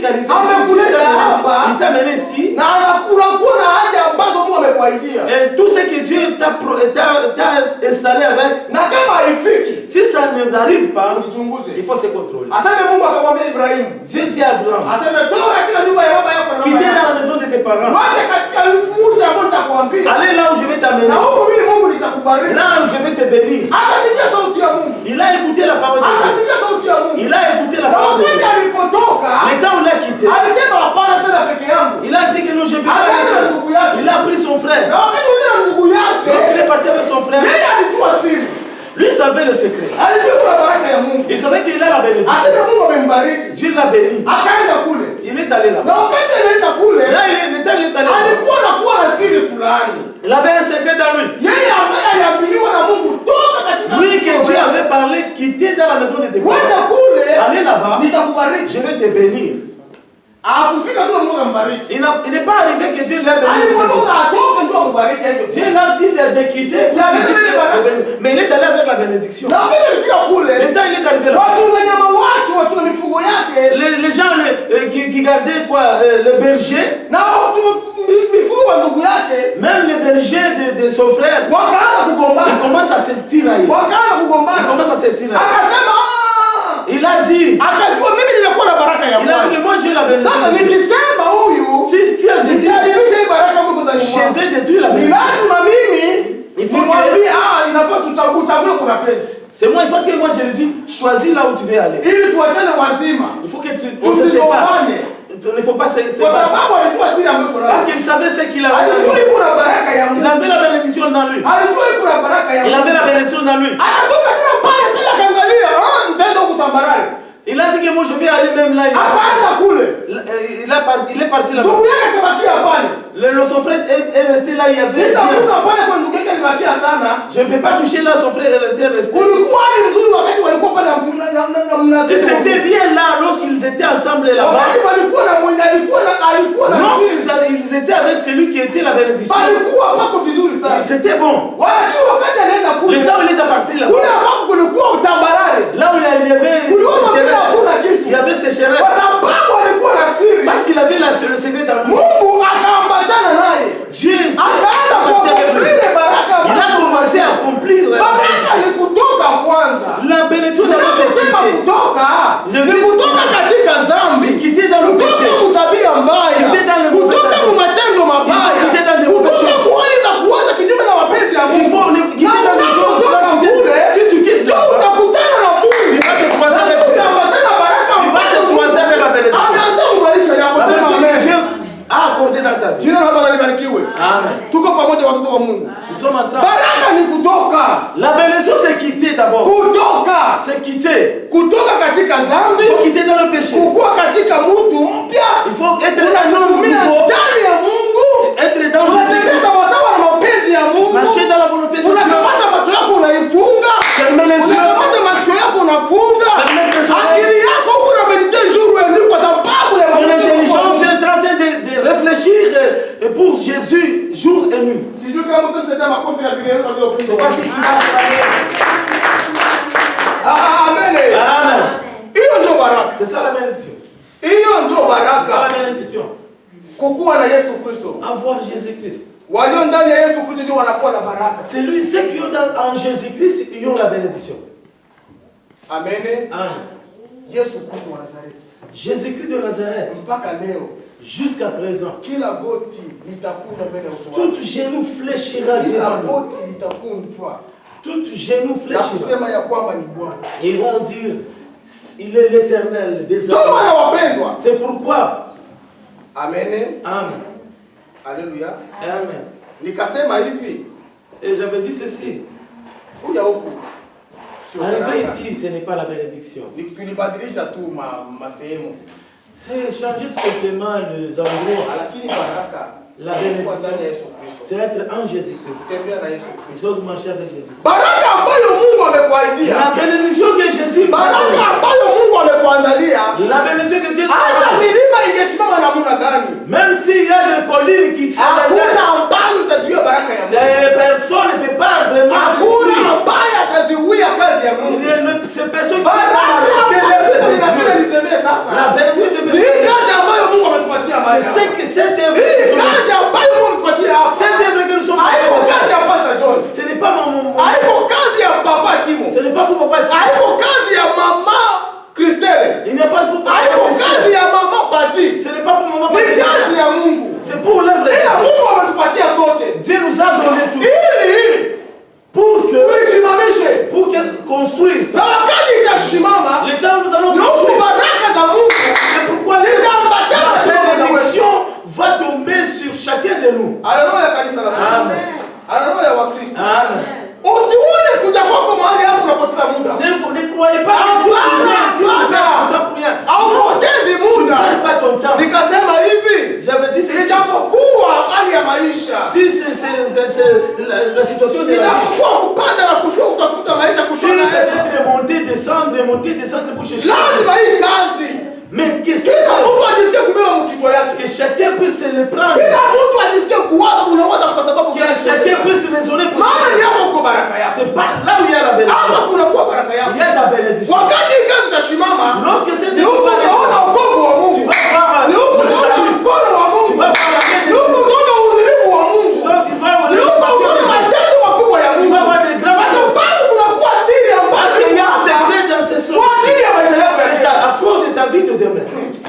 qu'à arriver il t'a mené ici. Et tout ce que Dieu t'a installé avec, si ça ne nous arrive pas, il faut se contrôler. Dieu dit à Abraham, quittez dans la maison de tes parents. Allez là où je vais t'amener. Là où je vais te bénir. Il a écouté la parole de Dieu. Il a écouté la parole de Dieu. Le temps où il a quitté, il a dit que non, je ne peux pas aller seul. Il a pris son frère. Lorsqu'il est parti avec son frère, lui savait le secret. Il savait qu'il a la bénédiction. Dieu l'a béni. Il est allé là-bas. Là, il est allé là-bas. Il avait un secret dans lui. Lui que Dieu avait parlé, quitter dans la maison de tes parents. Allez là-bas, je vais te bénir. Il n'est pas arrivé que Dieu l'a béni. Dieu l'a dit de quitter, mais il est allé avec la bénédiction. Le temps il est arrivé là. Les gens qui gardaient quoi, le berger, même le berger de son frère, il commence à se tirailler. Il a dit, que moi j'ai la bénédiction. Si tu as dit, je vais détruire la bénédiction. Il faut c'est moi, il faut que moi je lui dise, choisis là où tu veux aller. Il faut que on se sépare. Il ne faut pas se séparer. Parce qu'il savait ce qu'il avait dans lui. Il avait la bénédiction dans lui. Il avait la bénédiction dans lui. Il a dit que moi je vais aller même là. Il est parti là-bas. Son frère est resté là. Il y avait je ne peux pas toucher là, son frère était resté. Et c'était bien là lorsqu'ils étaient ensemble là-bas. Lorsqu'ils étaient avec celui qui était la bénédiction. C'était bon. Le temps où il était parti là-bas. Là où il y avait sécheresse. Parce qu'il avait le secret dans lui. Dieu il a commencé à accomplir la bénédiction de il quittait dans le péché. Il quittait dans le mauvais il faut quitter dans les choses. Si tu quittes ça, tu vas te croiser avec Dieu. Tu vas te croiser avec la bénédiction. Dieu a accordé dans ta vie. Amen. Nous sommes ensemble. La bénédiction c'est quitter d'abord. C'est quitter. Il faut quitter dans le péché. Il faut être dans le nouveau. Être dans Jésus-Christ. Marcher dans la volonté de Dieu. Fermer les yeux. Ton intelligence est en train de réfléchir pour Jésus jour et nuit. Amen. C'est ça la bénédiction. C'est ça la bénédiction. Avoir Jésus-Christ. C'est lui, ceux qui ont en Jésus-Christ, ils ont la bénédiction. Amen. Amen. Jésus-Christ de Nazareth. Jusqu'à présent. Tout genou fléchira devant nous. Tout genou fléchira. Et ils vont dire, il est l'Éternel des hommes. C'est pourquoi. Amen. Amen. Alléluia. Amen. Et j'avais dit ceci. Arriver ici, ce n'est pas la bénédiction. C'est changer tout simplement les endroits. La bénédiction, c'est être en Jésus-Christ. Il faut marcher avec Jésus. La bénédiction que Jésus la bénédiction que Dieu même s'il y a des collines qui sont les personnes ne peuvent pas vraiment ces personnes qui peuvent la bénédiction kufanya. C'est que cette œuvre. Hii kazi ambayo Mungu ametupatia hapa. Cette œuvre que nous sommes Haiko kazi ya Pastor John. ce n'est pas mon. Haiko kazi ya Papa Timo. Ce n'est pas pour Papa Timo. Haiko kazi ya Mama Christelle. Il n'est pas pour Papa Haiko Timo. kazi ya Mama Pati. Ce n'est pas pour Maman Ni kazi Patricia. ya Mungu. C'est pour l'œuvre de Ila Dieu. Mungu ametupatia sote. Dieu nous a donné tout. Ili Pour que. tuisimamishe. Pour que construire Na ça. wakati itasimama, Le temps où nous allons nusu construire. baraka za Mungu C'est pourquoi la bénédiction va tomber sur chacun de nous. Haleluya kanisa la Mungu. Amen. Haleluya wa Kristo. Amen. Usione kuja kwako mahali hapo unapoteza muda. Ne croyez pas que si tu viens, si tu perds ton temps pour rien. Haupotezi Tu muda. ne perds pas ton temps. Nikasema hivi, J'avais dit ceci. ijapokuwa hali ya maisha, Si c'est la situation de la vie. ijapokuwa kupanda na kushuka kutafuta maisha Si kushuka hela, peut-être monter, descendre pour chercher. lazima hii kazi Mais que kila mtu ajisikie kubeba mkichwa yake. que chacun puisse le prendre. Kila mtu ajisikie kuwaza unawaza kwa sababu Que gani? chacun puisse raisonner pour Maana ni hapo uko baraka yako. c'est pas là où il y a la bénédiction. Hapa kunakuwa baraka yako. Il y a ta bénédiction. Wakati hii kazi itasimama, Lorsque cette ni huko utaona wokovu wa tu Mungu. vas voir Ni huko le utaona salut. mkono wa Tu Mungu. vas voir la main de Ni huko Dieu. utaona udhilifu wa Mungu. Donc tu vas voir Ni huko utaona matendo makubwa ya Tu Mungu. vas voir des Kwa grandes choses. sababu kunakuwa siri Parce qu'il y a un ambazo secret dans ces kwa choses. ajili ya maisha yako ya C'est kesho. à cause de ta vie de demain.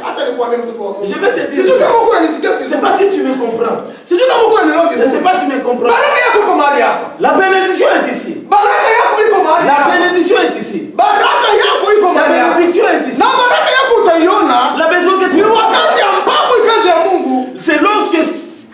Hata nikuambie mtoto wa Mungu. Je vais te dire. Sijui kama uko unanisikia Je ne sais vizuri. pas si tu me comprends. Sijui kama uko unanielewa Je ne sais vizuri. pas si tu me comprends. Baraka yako iko mahali hapa. La bénédiction est ici. Baraka yako iko mahali La hapa. bénédiction est ici. Baraka yako iko La mahali hapa. bénédiction est ici. Na baraka yako utaiona La besoin que ni tu wakati ambapo kazi ya Mungu c'est lorsque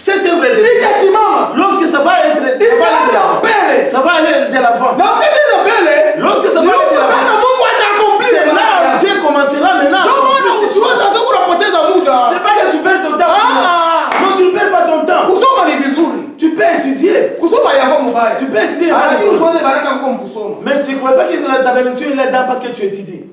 cette œuvre de Dieu, itasimama. lorsque ça va être de Itaenda l'avant, mbele. ça va aller de l'avant. Na wakati ina mbele, Lorsque ça va aller de sasa l'avant, Mungu ataaccomplir c'est baraka là où yako. Dieu commencera maintenant. Ndio maana usiwaze hata unapoteza muda. C'est pas que tu perds ton temps. Ah. Non, tu ne perds pas ton temps. Kusoma ni vizuri. Tu peux étudier. Kusoma yako mbaya. Tu peux étudier. Lakini usiwaze baraka yako mkusoma. Mais tu ne crois pas que ta bénédiction est là-dedans parce que tu étudies.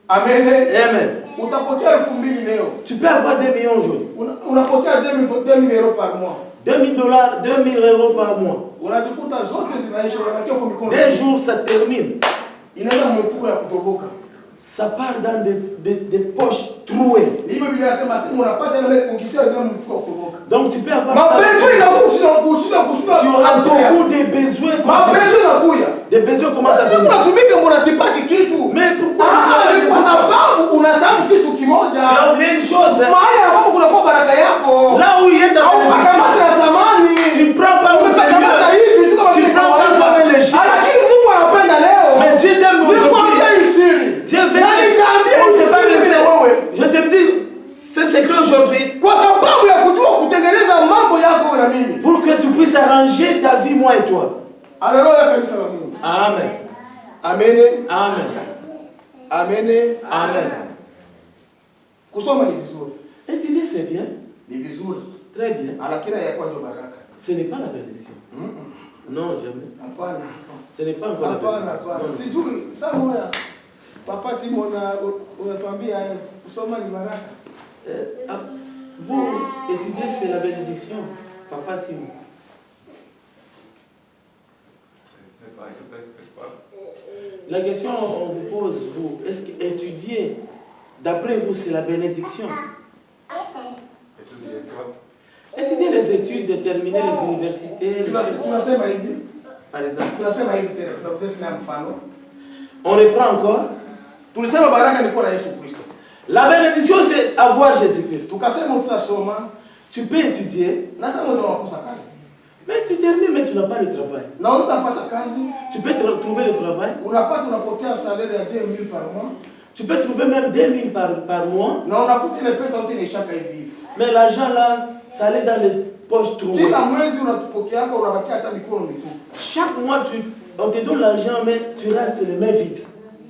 Amen. Amen. Utapokea 2000 leo. Tu peux avoir 2 millions aujourd'hui. Unapokea 2000 euro par mois. $2000, 2000 euros par mois. Unajikuta zote zinaisha unabakia kwa mikono. Des jours, ça termine. Inaenda mfuko ya kutoboka. Ça part dans des poches trouées. Hivyo Biblia inasema simu unapata ile ukisikia zile mfuko ya kutoboka. Donc tu peux avoir Mapenzi inakushida. tu auras beaucoup de besoins. Mapenzi inakuja. Des besoins commencent à venir. Unatumika mbona sipati kitu? Mais pourquoi Ni kwa sababu unasahau kitu kimoja. tu as oublié une chose? Mahali ambapo kunakuwa baraka yako. Là où il y a ta Au bénédiction, makamata ya zamani. tu ne prends pas au Umesakamata sérieux. hivi tu kama Tu vile prends pas kawaida. comme les chiens. Lakini Mungu anapenda leo. Mais Dieu t'aime aujourd'hui. Nikwambia hii siri. Dieu veut Na nikwambia on hii te va siri laisser. wewe. Je te dis ce secret aujourd'hui Kwa sababu ya kujua kutengeneza mambo yako wewe na mimi. pour que tu puisses arranger ta vie, moi et toi. Haleluya kanisa la Mungu. Amen. Amen. Amen. Amen. Amen. Kusoma ni vizuri. Étudier, c'est bien. Ni vizuri. Très bien. Lakini hayakuwa ndio baraka. Ce n'est pas la bénédiction. Non, jamais. Hapana. Ce n'est pas encore la Hapana, bénédiction. hapana. Non. Sijui sana moya. Papa Timo na unatuambia kusoma ni baraka. Vous étudiez, c'est la bénédiction. Papa Tim. La question on vous pose, vous, est-ce qu'étudier, d'après vous, c'est la bénédiction? Étudier les études, terminer les universités. Tunasema hivi. Par exemple. Tunasema hivi tena. Tunapenda mfano. On reprend encore. Tulisema baraka ni kuwa na Yesu Kristo. La bénédiction, c'est avoir Jésus-Christ. Tukasema utasoma. Tu peux étudier. Nasema ndio unakosa kazi. Mais tu termines, mais tu n'as pas le travail. Na unapata kazi. Tu peux trouver le travail. Unapokea salaire ya 2000 par mois. Tu peux trouver même 2000 par mois. Na unakuta ile pesa yote inaishaka hivi hivi. Mais l'argent là, ça allait dans les poches trouées. Kila mwezi unatupokeaka unabakia hata mikono mitupu. Chaque mois, on te donne l'argent, mais tu restes les mains vides.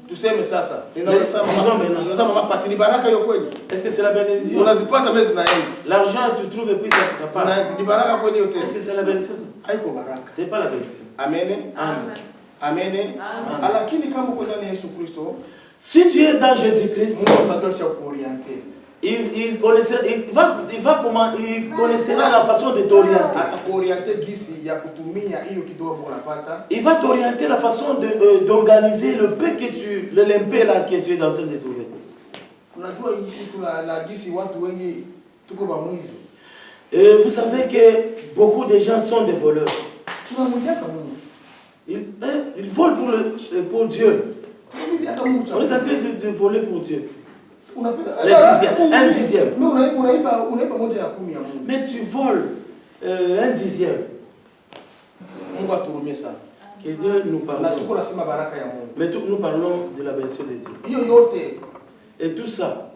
Tuseme sasa. Disons mama pati ni baraka hiyo kweli. Est-ce que c'est la bénédiction? Unazipata mezi na yeye. L'argent, tu trouves et puis ça part. Ni baraka kweli yote. Est-ce que c'est la bénédiction ça? Haiko baraka. C'est pas la bénédiction. Amen. Amen. Amen. Lakini kama uko ndani ya Yesu Kristo, si tu es dans Jésus-Christ, Mungu atatosha kuorienter. Il connaissera la façon de t'orienter. Atakuorienter gisi ya kutumia hiyo kidogo unapata. Il va t'orienter la façon d'organiser le peu que l'empé là que tu es en train de trouver. Unajua hii siku na gisi watu wengi Et vous savez que beaucoup de gens sont des voleurs. Ils volent pour Dieu. On est en train de voler pour Dieu. Un dixième. Mais tu voles un dixième. Que Dieu nous parle. Mais nous parlons de la bénédiction de Dieu. Et tout ça,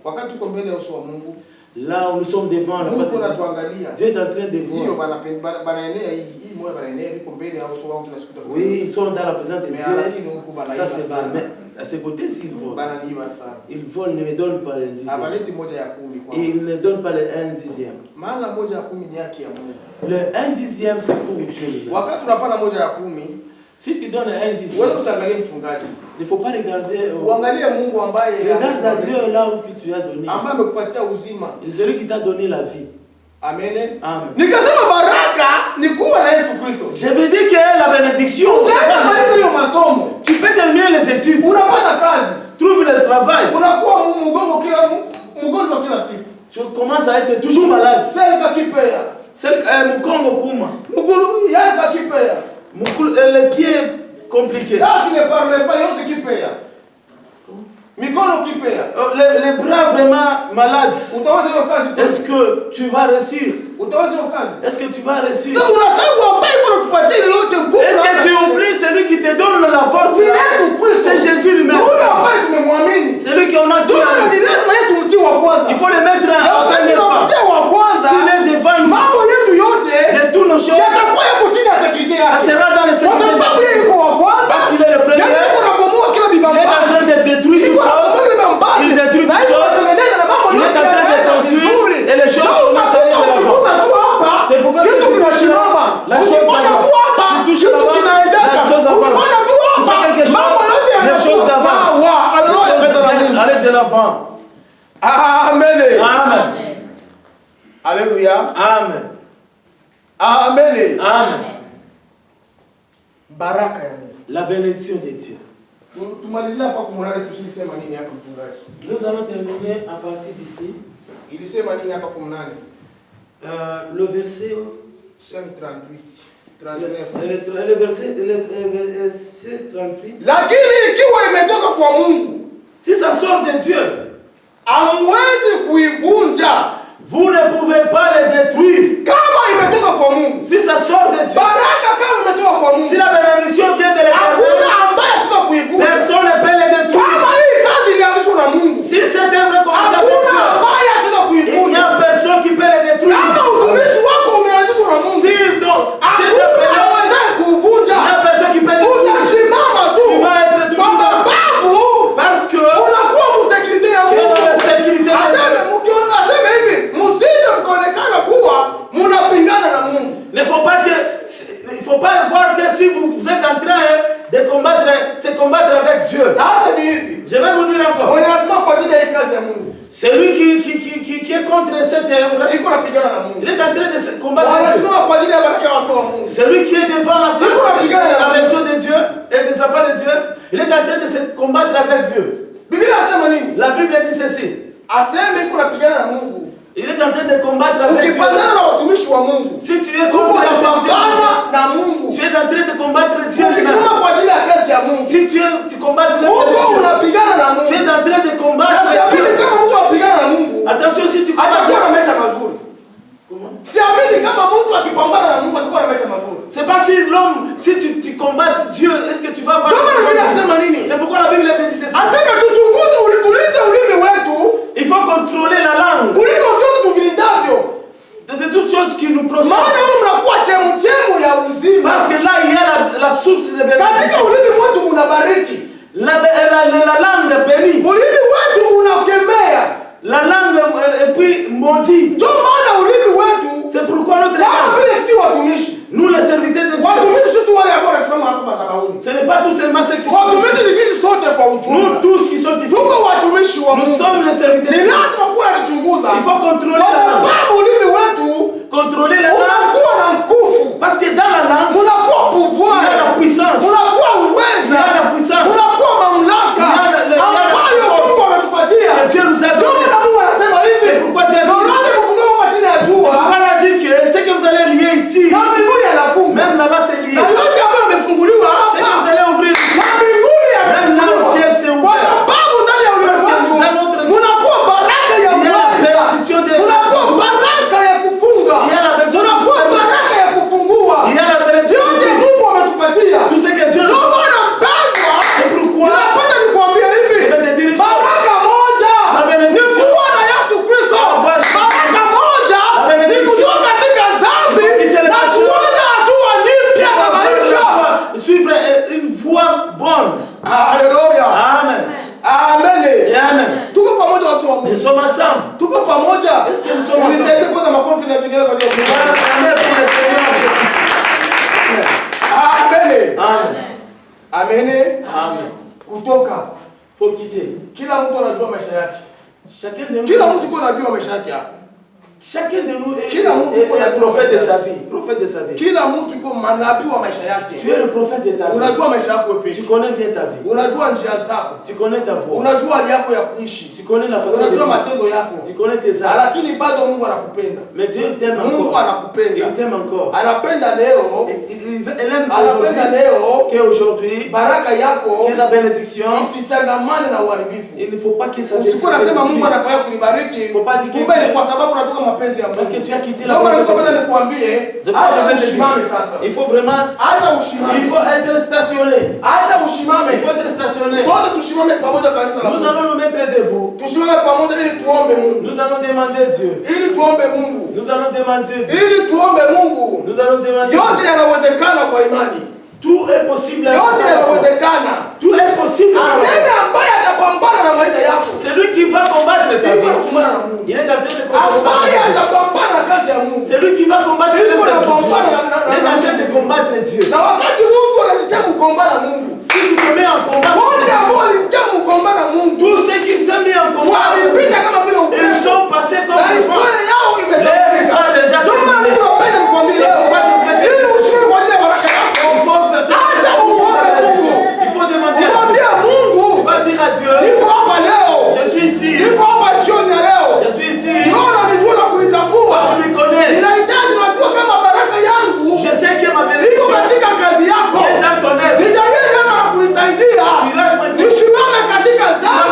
là où nous sommes devant la face de Dieu, Dieu est en train de voir. Oui, ils sont dans la présence de Dieu. Ça c'est vrai. Mais à ses côtés, s'ils volent, ils volent, ne me donnent pas le dixième. Ils ne donnent pas le 1 dixième. Le 1 dixième, c'est pour Dieu. Si tu donnes un dixième, il ne faut pas regarder. Regarde à Dieu là où tu as donné. C'est celui qui t'a donné la vie. Amen. Amen. Je veux dire que la bénédiction, tu peux terminer les études. Trouve le travail. Tu commences à être toujours malade. Les pieds compliqués. Les bras vraiment malades. Est-ce que tu vas réussir? Est-ce que tu vas réussir? Est-ce que tu oublies celui qui te donne la force? C'est Jésus lui-même. C'est lui qui en a tout. Il faut le mettre en premier pas. S'il est devant nous, de toutes nos choses, ça sera dans le secret de Jésus. Parce qu'il est le premier. Il est en train de détruire toutes choses. Il détruit toutes choses. Il est en train de construire. Et les choses commencent à aller de l'avant. C'est pourquoi tu touches là. La chose avance. Tu touches là-bas. La chose avance. Tu fais quelque chose. Les choses avancent. Allez de l'avant. Amen. Amen. Alléluia. Amen. Amen. Amen. Baraka. La bénédiction de Dieu. Nous allons terminer à partir d'ici. Le verset 5:38. le verset 38. Lakini ikiwa imetoka kwa Mungu, si ça sort de Dieu, hamwezi kuivunja. Vous ne pouvez pas les détruire. Kama imetoka kwa Mungu, si ça sort de Dieu, baraka kama imetoka kwa Mungu, si la bénédiction vient de l'Éternel, personne ne peut les détruire. Kama hii kazi ilianzishwa na Mungu, si cette œuvre commence avec Dieu, il n'y a personne qui peut les détruire. Kama utumishi wako umeanzishwa na Mungu, si ton il n'y a personne qui peut détruire. Tu vas être détruit. Parce que unakuwa msekirite ya Mungu. Tu es dans la sécurité. Aseme hivi, msije mkaonekana kuwa mnapingana na Mungu. Il faut pas voir que si vous êtes en train de combattre, c'est combattre avec Dieu. Je vais vous dire encore. Celui qui est contre cette œuvre, il est en train de se combattre avec Dieu. Celui qui est devant la bénédiction de Dieu et des affaires de Dieu, il est en train de se combattre avec Dieu. La Bible dit ceci. Il est en train de combattre avec Dieu. Si tu es contre la tu es en train de combattre Dieu. Si tu combats le Dieu, tu es en train de combattre Dieu. Attention, si tu combats c'est pas si l'homme, si tu combats Dieu, est-ce que tu vas voir? C'est pourquoi la Bible dit ceci. Il faut contrôler la langue de toutes choses qui nous protègent. Parce que là, il y a la source de bénédiction. La langue bénie. La langue et puis maudit. C'est pourquoi notre nous les serviteurs de Dieu, ce n'est pas tout seulement ceux qui sont ici. Nous tous qui sont ici, nous sommes les serviteurs de Dieu. Il faut contrôler la langue. Contrôler la langue. Parce que dans la langue, il y a la puissance. Il y a la puissance. Dieu nous a donné. C'est pourquoi Dieu a dit pamoja? Est-ce que nous sommes ensemble? Unisaidie kwanza makofi na vingine kwa Mungu. Amen. Amen. Amen. Kutoka. Faut quitter. Kila mtu anajua maisha yake. Chacun de nous. Kila mtu anajua maisha yake hapa. Chacun de nous est le prophète de sa vie. Prophète de sa vie. Kila mtu yuko manabii wa maisha yake. Tu es le prophète de ta vie. Unajua maisha yako pekee. Tu connais bien ta vie. Unajua njia zako. Tu connais ta voie. Unajua hali yako ya kuishi. Tu connais la façon de Unajua vivre. matendo yako. Tu connais tes actes. Lakini bado Mungu anakupenda. Mais Dieu t'aime encore. Mungu anakupenda. Il t'aime encore. Anapenda leo. Elle aime Anapenda leo. Qu'aujourd'hui, Baraka yako. que la bénédiction. Isichangamane na uharibifu. Il ne faut pas que ça Usiku nasema Mungu anakuja kunibariki. Kumbe ni kwa sababu unatoka mapenzi ya Mungu. Parce que tu as quitté la volonté de Dieu. Nikwambie, acha ushimame sasa. Il faut vraiment acha ushimame. Il faut être stationné. Acha ushimame. Il faut être stationné. Sote tushimame pamoja kanisa la Mungu. Nous allons nous mettre debout. Tushimame pamoja ili tuombe Mungu. Nous allons demander Dieu. Ili tuombe Mungu. Nous allons demander Dieu. Ili tuombe Mungu. Nous allons demander. Yote yanawezekana kwa imani. Tout est possible. Yote yanawezekana. Tout est possible. Aseme ambaye atapambana na maisha yako. C'est lui qui va combattre ta vie. Il est en train de combattre. Ambaye atapambana na kazi ya Mungu. C'est lui qui va combattre Dieu. Il est en train de combattre Dieu. Na wakati Mungu anajitia mkombana na Mungu. Si tu te mets en combat, wote ambao walijitia mkombana na Mungu. Tous ceux qui se mis en combat, walipita kama vile upepo. Ils sont passés comme des vents. Historia yao imesababisha. Ndio maana tunapenda kukwambia leo. Ili ushinde kwa ajili ya baraka yako. Acha umuombe Mungu. Il faut demander. Mwambie Mungu. Va dire à Dieu. Niko hapa leo. Je suis ici. Niko hapa jioni ya leo. Je suis ici. Niona nijua na kunitambua. Tu me connais. Ninahitaji najua kama baraka yangu. Je sais que ma bénédiction. Iko katika kazi yako. Est dans ton œuvre. Nijalie kama kunisaidia. Nisimame katika zao.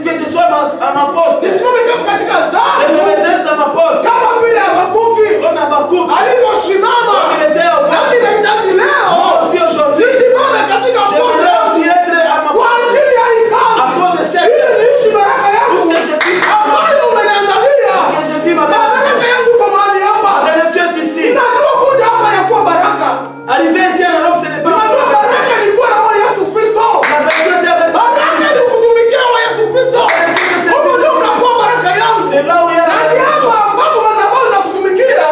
Que je sois à ma poste. Nisimame katika zao. Je me résiste à ma poste. Kama vile Habakuki. Comme Habakuki. Alivyosimama. Il était au poste. Nami nahitaji leo. Moi aussi aujourd'hui. Nisimame katika poste. Je voudrais aussi être à ma kwa poste. ajili ya hii kazi. À cause de cette. Ili niishi baraka yangu. Pour que je puisse. Ambayo umeniandalia. Que je vis ma baraka yangu kwa mahali hapa. La bénédiction est ici. Ninajua kuja hapa ya kuwa baraka. Arriver ici en Europe, ce n'est pas Ninajua baraka ni kuwa na Yesu Kristo. La bénédiction est avec baraka ni kutumikia Yesu Kristo. Huko ndio unakuwa baraka yangu. C'est là où il y a la bénédiction. Hapa ambapo madhabahu nakutumikia.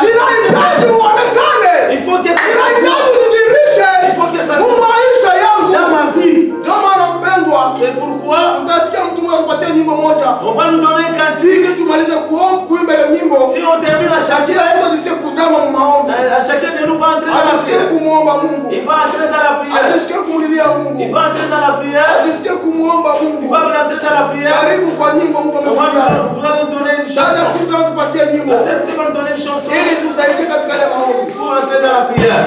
Ninahitaji uonekane. Il faut que ça ninahitaji udhihirishe. Il faut que ça maisha yangu. Dans ma vie. Ndio maana mpendwa. C'est pourquoi tutasikia mtu mmoja kupatia nyimbo moja. On va nous donner un cantique. Ili tumalize kuimba hiyo nyimbo. Si on termine à chacun. Kila mtu ajisikie kuzama mu maombi. À chacun de nous va entrer dans la prière. Kumuomba Mungu. Il va entrer dans la prière. Ajisikie kumlilia Mungu. Il va entrer dans la prière. Ajisikie kumuomba Mungu. Il va entrer dans la prière. Karibu kwa nyimbo mtu amekuja. Vous allez nous donner une chanson. Sasa Kristo anatupatia nyimbo. Cette va nous donner une chanson. Ili tusaidie katika ile maombi. Pour entrer dans la prière.